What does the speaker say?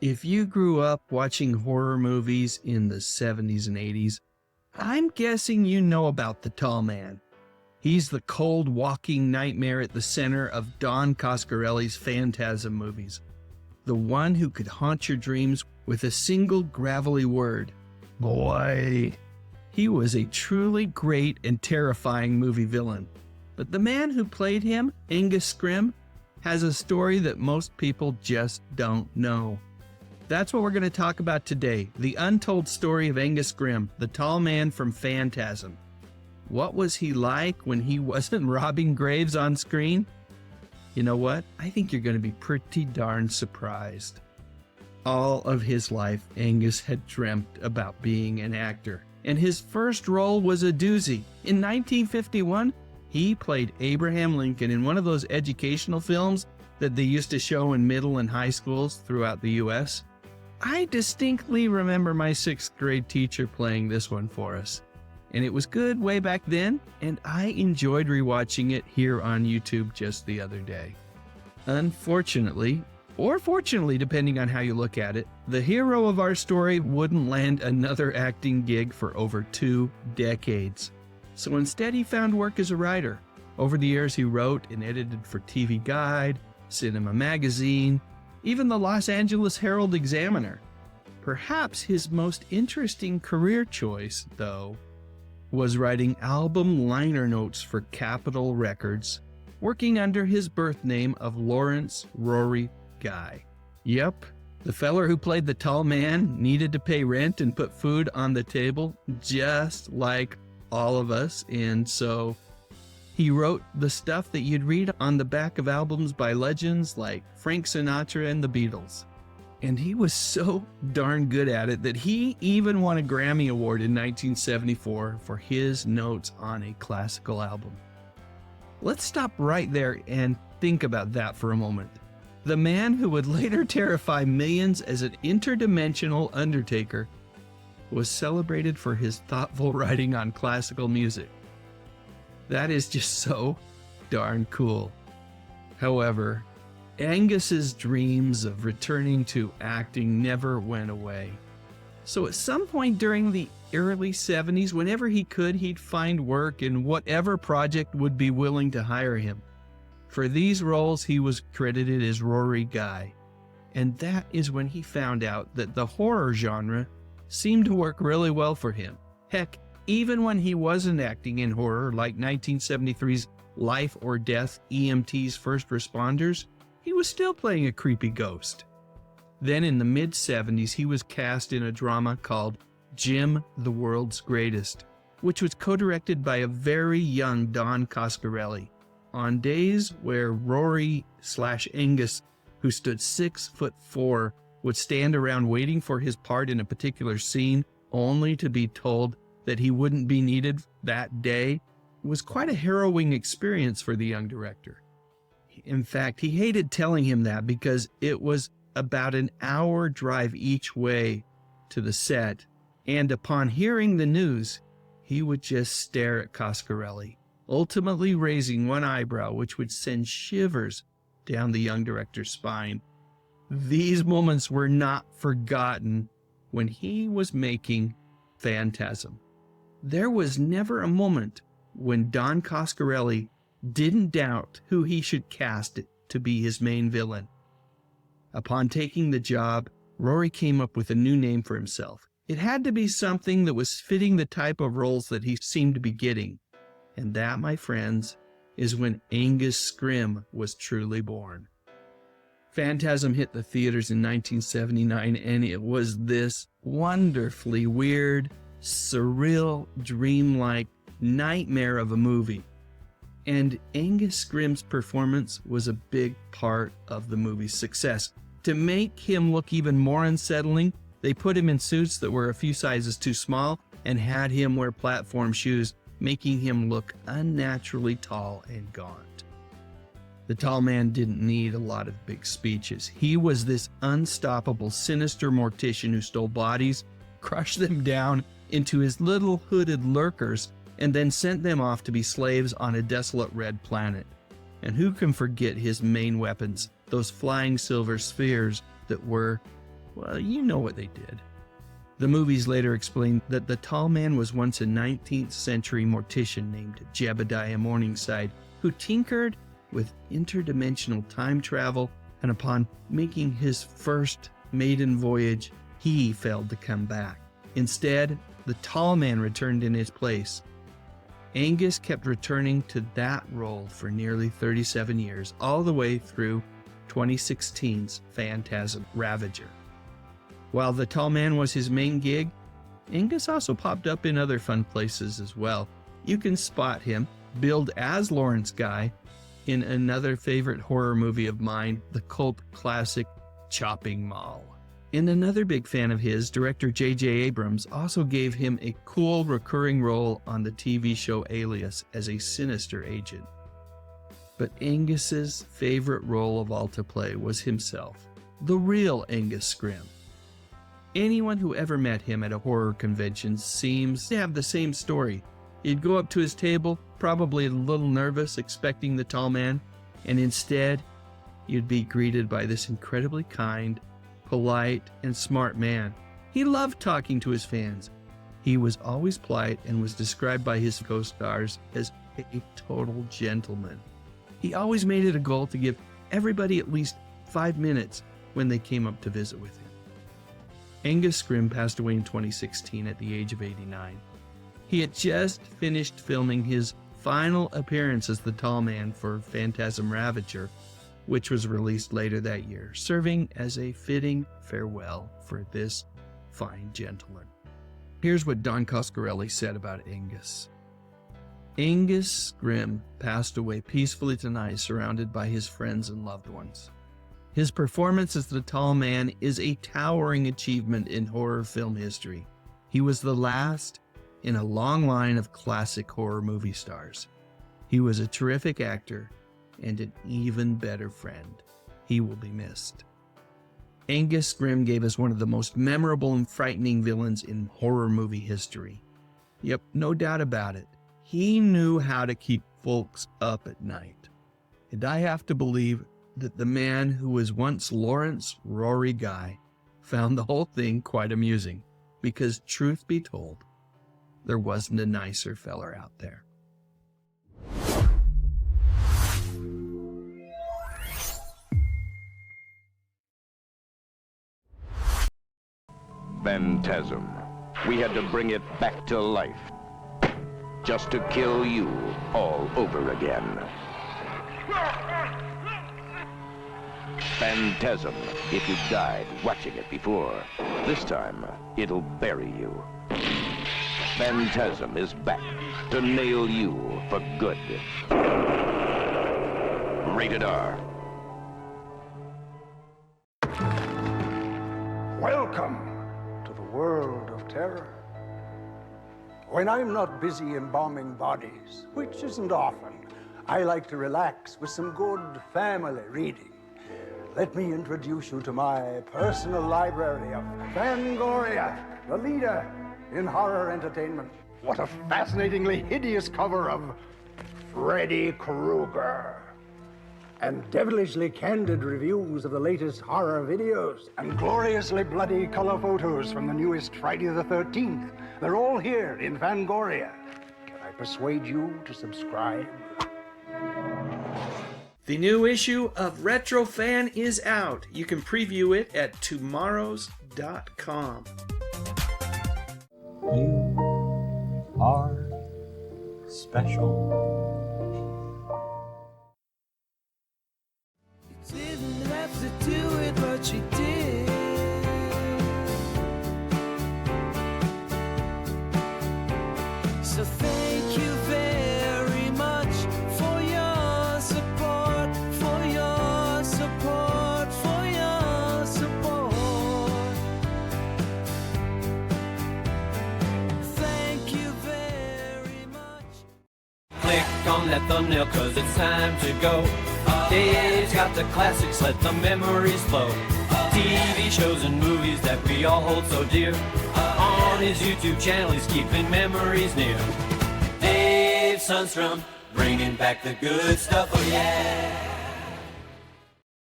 If you grew up watching horror movies in the 70s and 80s, I'm guessing you know about the Tall Man. He's the cold walking nightmare at the center of Don Coscarelli's Phantasm movies. The one who could haunt your dreams with a single gravelly word. Boy. He was a truly great and terrifying movie villain. But the man who played him, Angus Scrimm, has a story that most people just don't know. That's what we're going to talk about today, the untold story of Angus Scrimm, the tall man from Phantasm. What was he like when he wasn't robbing graves on screen? You know what? I think you're going to be pretty darn surprised. All of his life, Angus had dreamt about being an actor, and his first role was a doozy. In 1951, he played Abraham Lincoln in one of those educational films that they used to show in middle and high schools throughout the U.S. I distinctly remember my 6th grade teacher playing this one for us. And it was good way back then, and I enjoyed rewatching it here on YouTube just the other day. Unfortunately, or fortunately depending on how you look at it, the hero of our story wouldn't land another acting gig for over 2 decades. So instead he found work as a writer. Over the years he wrote and edited for TV Guide, Cinema Magazine, even the Los Angeles Herald-Examiner. Perhaps his most interesting career choice, though, was writing album liner notes for Capitol Records, working under his birth name of Lawrence Rory Guy. Yep, the feller who played the tall man needed to pay rent and put food on the table, just like all of us, and so he wrote the stuff that you'd read on the back of albums by legends like Frank Sinatra and the Beatles. And he was so darn good at it that he even won a Grammy Award in 1974 for his notes on a classical album. Let's stop right there and think about that for a moment. The man who would later terrify millions as an interdimensional undertaker was celebrated for his thoughtful writing on classical music. That is just so darn cool. However, Angus's dreams of returning to acting never went away. So at some point during the early 70s, whenever he could, he'd find work in whatever project would be willing to hire him. For these roles, he was credited as Rory Guy. And that is when he found out that the horror genre seemed to work really well for him. Heck, even when he wasn't acting in horror like 1973's Life or Death EMT's First Responders, he was still playing a creepy ghost. Then in the mid-70s, he was cast in a drama called Jim the World's Greatest, which was co-directed by a very young Don Coscarelli. On days where Rory/Angus, who stood 6'4", would stand around waiting for his part in a particular scene, only to be told that he wouldn't be needed that day, was quite a harrowing experience for the young director. In fact, he hated telling him that because it was about an hour drive each way to the set, and upon hearing the news, he would just stare at Coscarelli, ultimately raising one eyebrow, which would send shivers down the young director's spine. These moments were not forgotten when he was making Phantasm. There was never a moment when Don Coscarelli didn't doubt who he should cast to be his main villain. Upon taking the job, Rory came up with a new name for himself. It had to be something that was fitting the type of roles that he seemed to be getting. And that, my friends, is when Angus Scrimm was truly born. Phantasm hit the theaters in 1979, and it was this wonderfully weird, surreal, dreamlike nightmare of a movie. And Angus Scrimm's performance was a big part of the movie's success. To make him look even more unsettling, they put him in suits that were a few sizes too small and had him wear platform shoes, making him look unnaturally tall and gaunt. The tall man didn't need a lot of big speeches. He was this unstoppable, sinister mortician who stole bodies, crushed them down into his little hooded lurkers, and then sent them off to be slaves on a desolate red planet. And who can forget his main weapons, those flying silver spheres that were Well, you know what they did. The movies later explained that the tall man was once a 19th century mortician named Jebediah Morningside, who tinkered with interdimensional time travel, and upon making his first maiden voyage, he failed to come back. Instead, the tall man returned in his place. Angus kept returning to that role for nearly 37 years, all the way through 2016's Phantasm Ravager. While the tall man was his main gig, Angus also popped up in other fun places as well. You can spot him, billed as Lawrence Guy, in another favorite horror movie of mine, the cult classic Chopping Mall. And another big fan of his, director J.J. Abrams, also gave him a cool recurring role on the TV show Alias as a sinister agent. But Angus's favorite role of all to play was himself, the real Angus Scrimm. Anyone who ever met him at a horror convention seems to have the same story. You'd go up to his table, probably a little nervous, expecting the tall man, and instead, you'd be greeted by this incredibly kind, polite, and smart man. He loved talking to his fans. He was always polite and was described by his co-stars as a total gentleman. He always made it a goal to give everybody at least 5 minutes when they came up to visit with him. Angus Scrimm passed away in 2016 at the age of 89. He had just finished filming his final appearance as the tall man for Phantasm Ravager, which was released later that year, serving as a fitting farewell for this fine gentleman. Here's what Don Coscarelli said about Angus. Angus Scrimm passed away peacefully tonight, surrounded by his friends and loved ones. His performance as the tall man is a towering achievement in horror film history. He was the last in a long line of classic horror movie stars. He was a terrific actor and an even better friend. He will be missed. Angus Scrimm gave us one of the most memorable and frightening villains in horror movie history. Yep, no doubt about it. He knew how to keep folks up at night. And I have to believe that the man who was once Lawrence Rory Guy found the whole thing quite amusing, because truth be told, there wasn't a nicer feller out there. Phantasm. We had to bring it back to life, just to kill you all over again. Phantasm. If you died watching it before, this time it'll bury you. Phantasm is back to nail you for good. Rated R. Welcome to the world of terror. When I'm not busy embalming bodies, which isn't often, I like to relax with some good family reading. Let me introduce you to my personal library of Fangoria, the leader in horror entertainment. What a fascinatingly hideous cover of Freddy Krueger. And devilishly candid reviews of the latest horror videos, and gloriously bloody color photos from the newest Friday the 13th. They're all here in Fangoria. Can I persuade you to subscribe? The new issue of RetroFan is out. You can preview it at tomorrows.com. You are special. You didn't have to do it, but you did. So thank you very much for your support, for your support, for your support. Thank you very much. Click on that thumbnail, cause it's time to go. Dave's got the classics, let the memories flow. TV shows and movies that we all hold so dear. On his YouTube channel, he's keeping memories near. Dave Sundstrom, bringing back the good stuff, oh yeah.